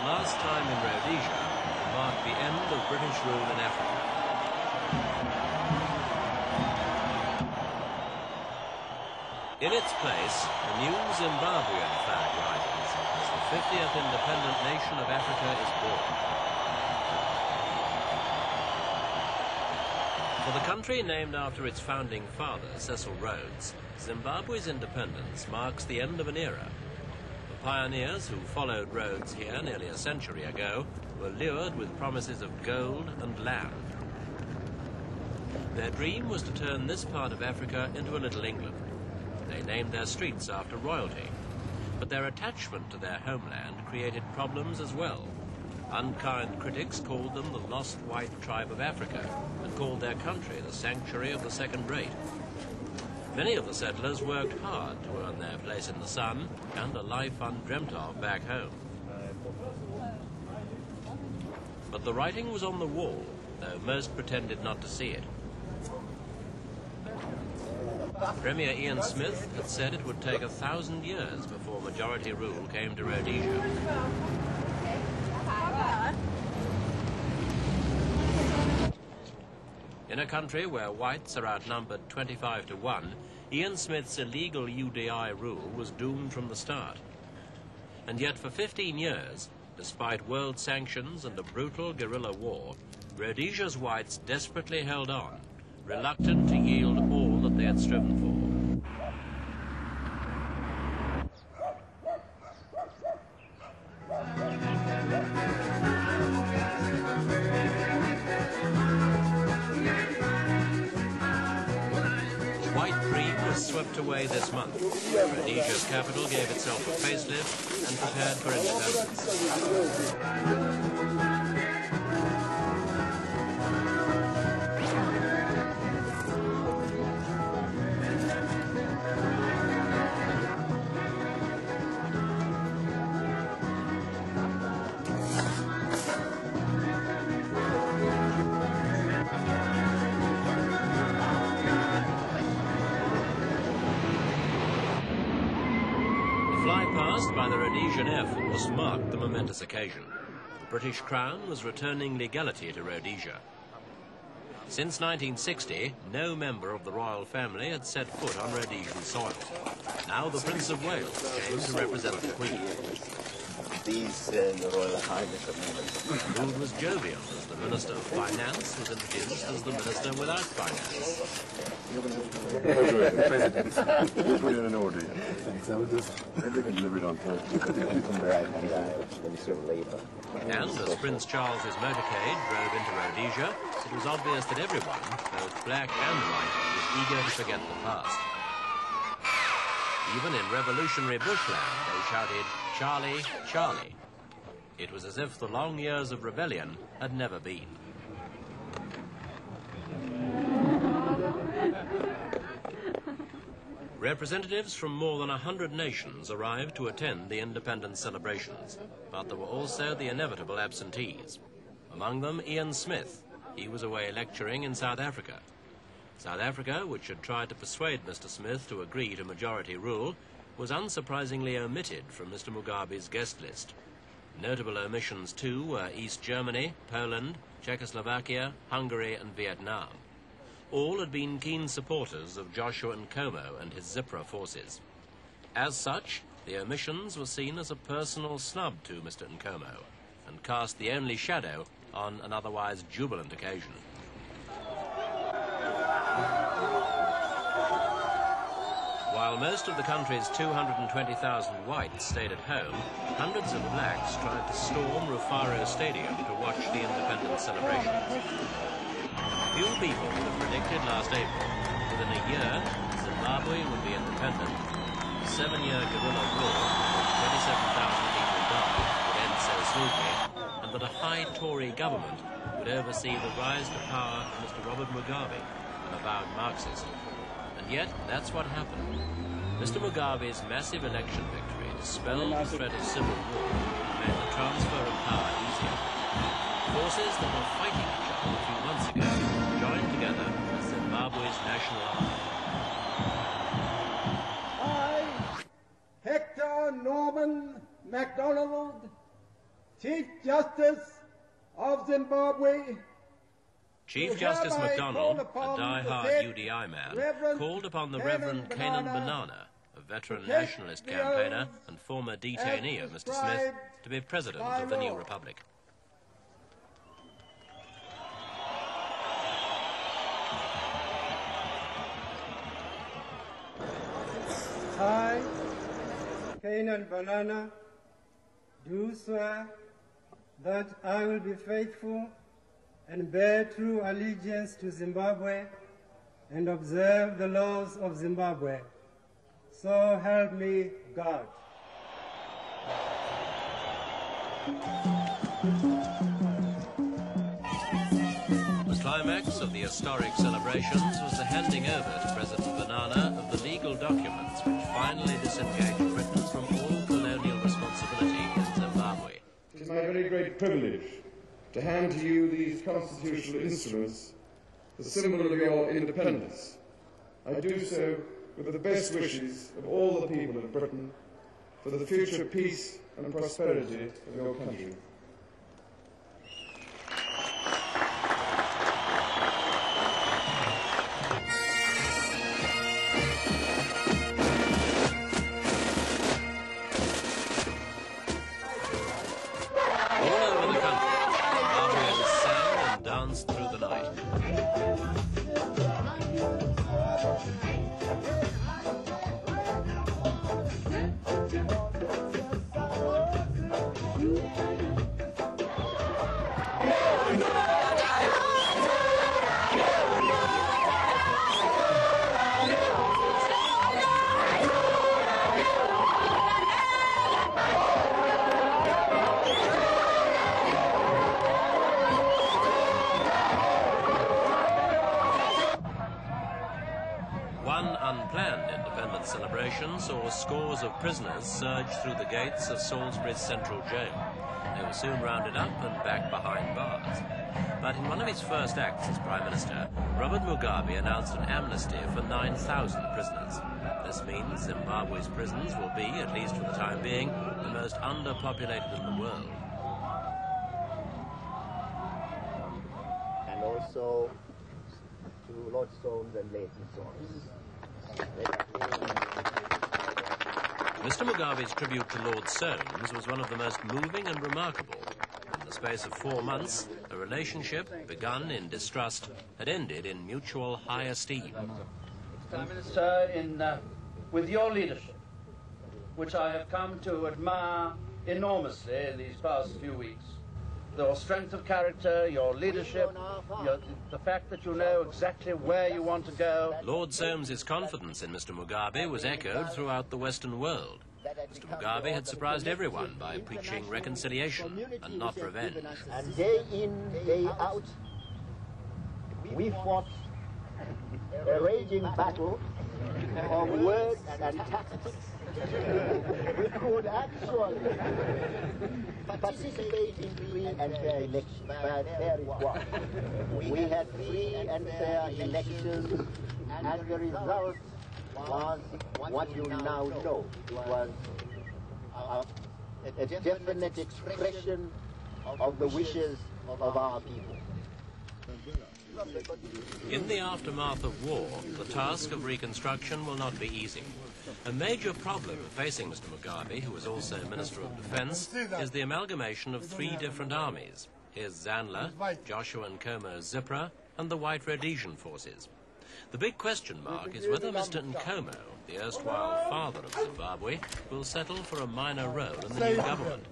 the last time in Rhodesia to mark the end of British rule in Africa. In its place, the new Zimbabwean flag rises as the 50th independent nation of Africa is born. For the country named after its founding father, Cecil Rhodes, Zimbabwe's independence marks the end of an era. The pioneers who followed Rhodes here nearly a century ago were lured with promises of gold and land. Their dream was to turn this part of Africa into a Little England. They named their streets after royalty, but their attachment to their homeland created problems as well. Unkind critics called them the lost white tribe of Africa and called their country the sanctuary of the second rate. Many of the settlers worked hard to earn their place in the sun and a life undreamt of back home. But the writing was on the wall, though most pretended not to see it. Premier Ian Smith had said it would take 1,000 years before majority rule came to Rhodesia. In a country where whites are outnumbered 25 to 1, Ian Smith's illegal UDI rule was doomed from the start. And yet for 15 years, despite world sanctions and a brutal guerrilla war, Rhodesia's whites desperately held on, reluctant to yield all that they had striven for. The white dream was swept away this month. Rhodesia's capital gave itself a facelift and prepared for independence. Fly-past by the Rhodesian Air Force marked the momentous occasion. The British Crown was returning legality to Rhodesia. Since 1960, no member of the royal family had set foot on Rhodesian soil. Now the Prince of Wales came to represent the Queen. Your Royal Highness of England. The mood was jovial as the Minister of Finance was introduced as the Minister without Finance. And as Prince Charles's motorcade drove into Rhodesia, it was obvious that everyone, both black and white, was eager to forget the past. Even in revolutionary bushland, they shouted, "Charlie, Charlie." It was as if the long years of rebellion had never been. Representatives from more than 100 nations arrived to attend the independence celebrations, but there were also the inevitable absentees. Among them, Ian Smith. He was away lecturing in South Africa. South Africa, which had tried to persuade Mr. Smith to agree to majority rule, was unsurprisingly omitted from Mr. Mugabe's guest list. Notable omissions, too, were East Germany, Poland, Czechoslovakia, Hungary and Vietnam. All had been keen supporters of Joshua Nkomo and his Zipra forces. As such, the omissions were seen as a personal snub to Mr. Nkomo and cast the only shadow on an otherwise jubilant occasion. While most of the country's 220,000 whites stayed at home, hundreds of blacks tried to storm Rufaro Stadium to watch the independence celebrations. Few people would have predicted last April that within a year, Zimbabwe would be independent, a 7-year guerrilla war with 27,000 people died would end so smoothly, and that a high Tory government would oversee the rise to power of Mr. Robert Mugabe, an avowed Marxist. And yet, that's what happened. Mr. Mugabe's massive election victory dispelled the threat of civil war and made the transfer of power easier. Forces that were fighting each other a few months ago joined together as Zimbabwe's national army. I, Hector Norman MacDonald, Chief Justice of Zimbabwe, Chief Justice MacDonald, a die-hard UDI man, called upon the Reverend Canaan Banana, a veteran nationalist campaigner and former detainee of Mr. Smith, to be President of the new republic. I, Canaan Banana, do swear that I will be faithful and bear true allegiance to Zimbabwe and observe the laws of Zimbabwe. So help me God. The climax of the historic celebrations was the handing over to President Banana of the legal documents which finally disengaged Britain from all colonial responsibility in Zimbabwe. It is my very great privilege to hand to you these constitutional instruments, the symbol of your independence. I do so with the best wishes of all the people of Britain for the future peace and prosperity of your country. Through the night. One unplanned independence celebration saw scores of prisoners surge through the gates of Salisbury's central jail. They were soon rounded up and back behind bars. But in one of his first acts as Prime Minister, Robert Mugabe announced an amnesty for 9,000 prisoners. This means Zimbabwe's prisons will be, at least for the time being, the most underpopulated in the world. And also to Lord Soames and Lady Soames. Mr. Mugabe's tribute to Lord Soames was one of the most moving and remarkable. In the space of 4 months, a relationship begun in distrust had ended in mutual high esteem. Prime Minister, with your leadership, which I have come to admire enormously in these past few weeks, your strength of character, your leadership, the fact that you know exactly where you want to go. Lord Soames's confidence in Mr. Mugabe was echoed throughout the Western world. Mr. Mugabe had surprised everyone by preaching reconciliation and not revenge. And day in, day out, we fought a raging battle of words and tactics. We could actually participate in free and fair elections, fair it was. We had free and fair elections, and the result was what you now know. It was a definite expression of the wishes of our people. In the aftermath of war, the task of reconstruction will not be easy. A major problem facing Mr. Mugabe, who was also Minister of Defence, is the amalgamation of 3 different armies: his Zanla, Joshua Nkomo's Zipra, and the White Rhodesian forces. The big question mark is whether Mr. Nkomo, the erstwhile father of Zimbabwe, will settle for a minor role in the new government.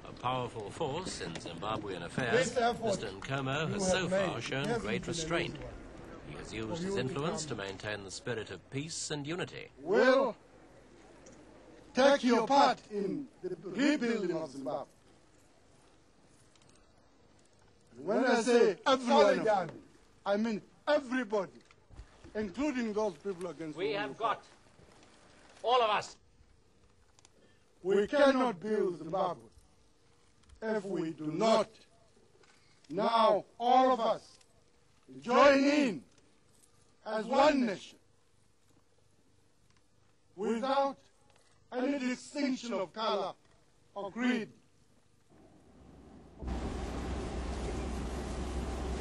A powerful force in Zimbabwean affairs, Mr. Nkomo has so far shown great restraint. He has used his influence to maintain the spirit of peace and unity. Will take your part in the rebuilding of Zimbabwe. When I say everyone, I mean everybody, including those people against We have got, all of us. We cannot build Zimbabwe if we do not, now all of us, join in as one nation, without any distinction of color or creed.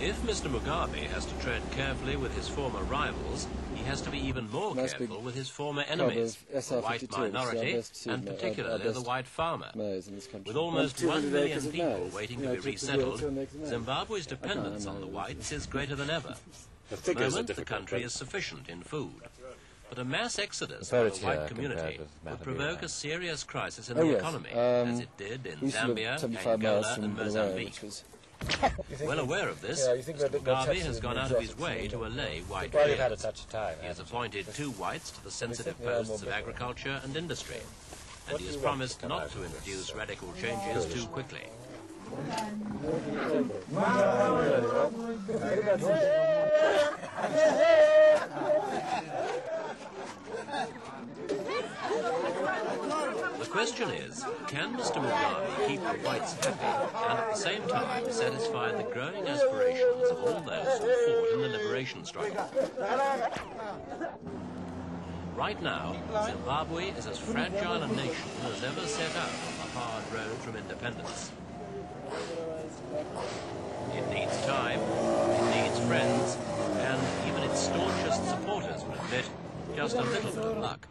If Mr. Mugabe has to tread carefully with his former rivals, he has to be even more careful with his former enemies, the white minority, and particularly the white farmer. With almost 1 million people waiting to be resettled, Zimbabwe's dependence on the whites is greater than ever. At the moment, the country is sufficient in food. But a mass exodus from the white community would provoke a serious crisis in the economy, as it did in Zambia, Angola, and Mozambique. Well aware of this, Mr. Mugabe has gone out of his way to allay white fears. He has appointed 2 whites to the sensitive posts of agriculture and industry, and he has promised not to introduce radical changes too quickly. The question is, can Mr. Mugabe keep the whites happy and at the same time satisfy the growing aspirations of all those who fought in the liberation struggle? Right now, Zimbabwe is as fragile a nation as ever set out on the hard road from independence. It needs time, it needs friends, and even its staunchest supporters will admit just a little bit of luck.